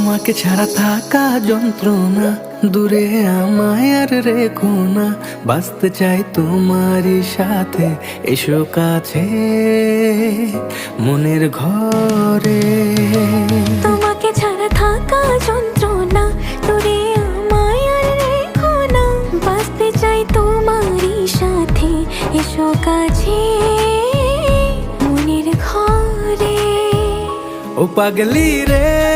তোমাকে ছাড়া থাকা যন্ত্রণা, দূরে আমায় আর রেখো না। বাঁচতে চাই তোমারই সাথে, এসো কাছে মনের ঘরে। তোমাকে ছাড়া থাকা যন্ত্রণা, দূরে আমায় আর রেখো না। বাঁচতে চাই তোমারই সাথে, এসো কাছে মনের ঘরে। ও পাগলি রে